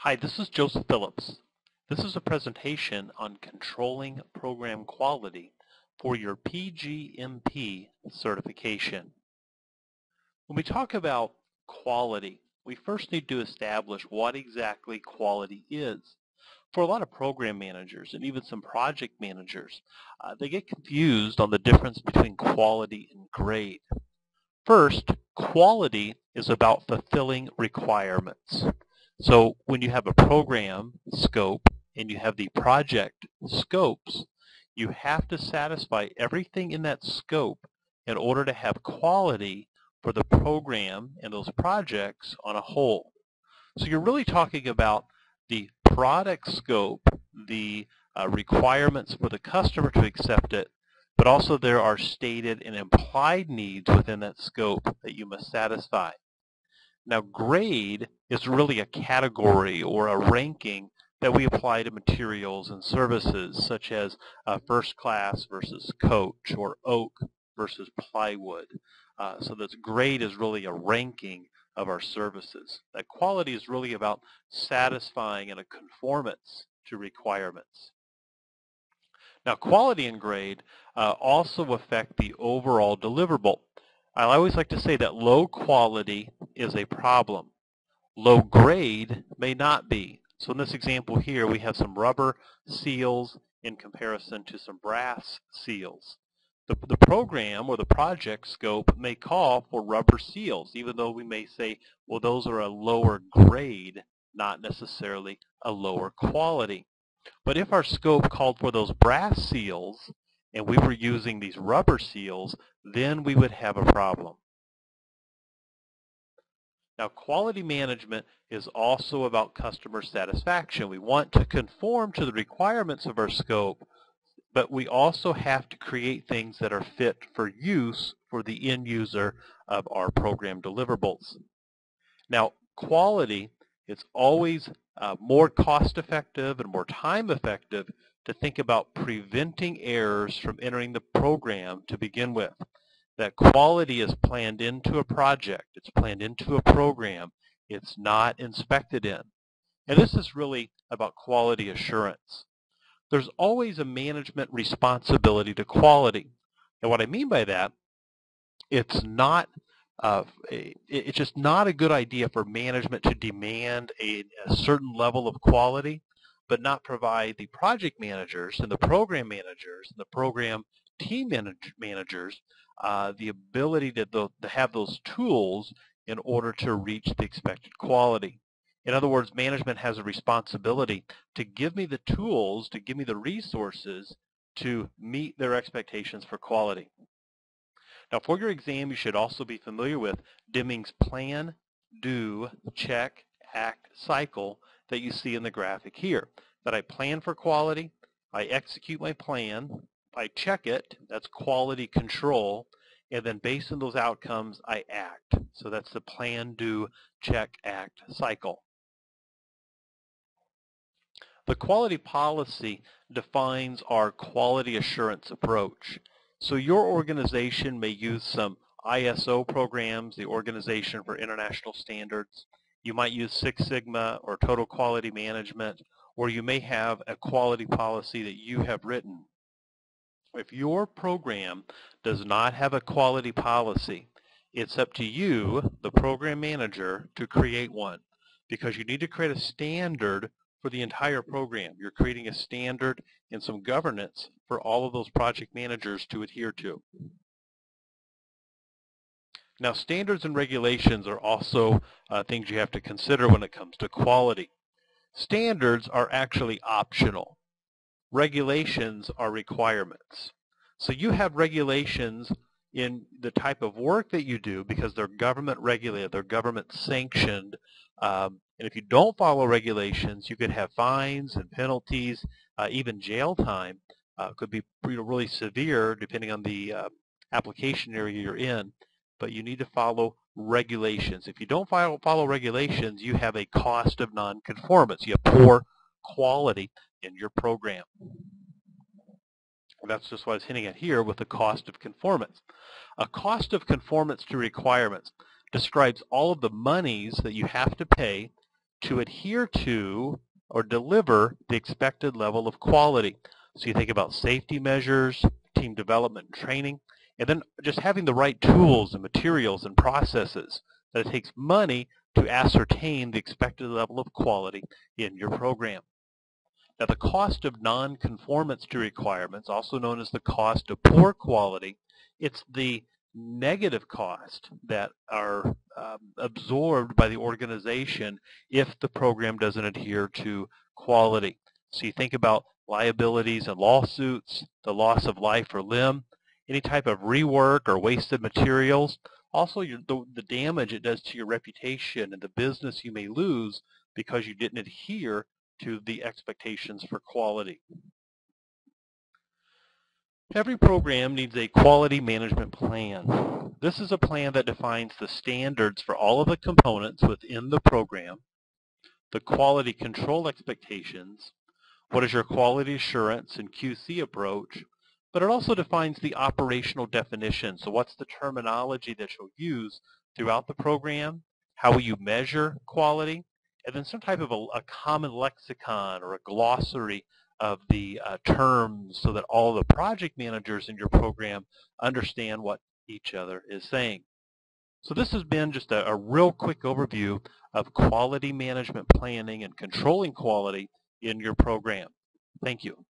Hi, this is Joseph Phillips. This is a presentation on controlling program quality for your PGMP certification. When we talk about quality, we first need to establish what exactly quality is. For a lot of program managers and even some project managers, they get confused on the difference between quality and grade. First, quality is about fulfilling requirements. So when you have a program scope and you have the project scopes, you have to satisfy everything in that scope in order to have quality for the program and those projects on a whole. So you're really talking about the product scope, the requirements for the customer to accept it, but also there are stated and implied needs within that scope that you must satisfy. Now, grade is really a category or a ranking that we apply to materials and services, such as first class versus coach or oak versus plywood. So this grade is really a ranking of our services. That quality is really about satisfying in a conformance to requirements. Now, quality and grade also affect the overall deliverable. I always like to say that low quality is a problem. Low grade may not be. So in this example here, we have some rubber seals in comparison to some brass seals. The program or the project scope may call for rubber seals, even though we may say, well, those are a lower grade, not necessarily a lower quality. But if our scope called for those brass seals and we were using these rubber seals, then we would have a problem. Now, quality management is also about customer satisfaction. We want to conform to the requirements of our scope, but we also have to create things that are fit for use for the end user of our program deliverables. Now, quality is always more cost-effective and more time-effective to think about preventing errors from entering the program to begin with. That quality is planned into a project, it's planned into a program, it's not inspected in. And this is really about quality assurance. There's always a management responsibility to quality. And what I mean by that, it's just not a good idea for management to demand a certain level of quality, but not provide the project managers and the program managers and the program team managers the ability to have those tools in order to reach the expected quality. In other words, management has a responsibility to give me the tools, to give me the resources to meet their expectations for quality. Now, for your exam, you should also be familiar with Deming's plan, do, check, act, cycle that you see in the graphic here. That I plan for quality, I execute my plan, I check it, that's quality control, and then based on those outcomes, I act. So that's the plan, do, check, act, cycle. The quality policy defines our quality assurance approach. So your organization may use some ISO programs, the Organization for International Standards. You might use Six Sigma or Total Quality Management, or you may have a quality policy that you have written. If your program does not have a quality policy, it's up to you, the program manager, to create one, because you need to create a standard for the entire program. You're creating a standard and some governance for all of those project managers to adhere to. Now, standards and regulations are also things you have to consider when it comes to quality. Standards are actually optional. Regulations are requirements. So you have regulations in the type of work that you do because they're government regulated, they're government sanctioned. And if you don't follow regulations, you could have fines and penalties, even jail time. Could be really severe depending on the application area you're in. But you need to follow regulations. If you don't follow regulations, you have a cost of nonconformance. You have poor quality in your program. And that's just what I was hinting at here with the cost of conformance. A cost of conformance to requirements describes all of the monies that you have to pay to adhere to or deliver the expected level of quality. So you think about safety measures, team development and training, and then just having the right tools and materials and processes. That it takes money to ascertain the expected level of quality in your program. Now, the cost of non-conformance to requirements, also known as the cost of poor quality, it's the negative cost that are absorbed by the organization if the program doesn't adhere to quality. So you think about liabilities and lawsuits, the loss of life or limb, any type of rework or wasted materials, also the damage it does to your reputation and the business you may lose because you didn't adhere to the expectations for quality. Every program needs a quality management plan. This is a plan that defines the standards for all of the components within the program, the quality control expectations, what is your quality assurance and QC approach, but it also defines the operational definition. So what's the terminology that you'll use throughout the program? How will you measure quality? And then some type of a common lexicon or a glossary of the terms so that all the project managers in your program understand what each other is saying. So this has been just a real quick overview of quality management planning and controlling quality in your program. Thank you.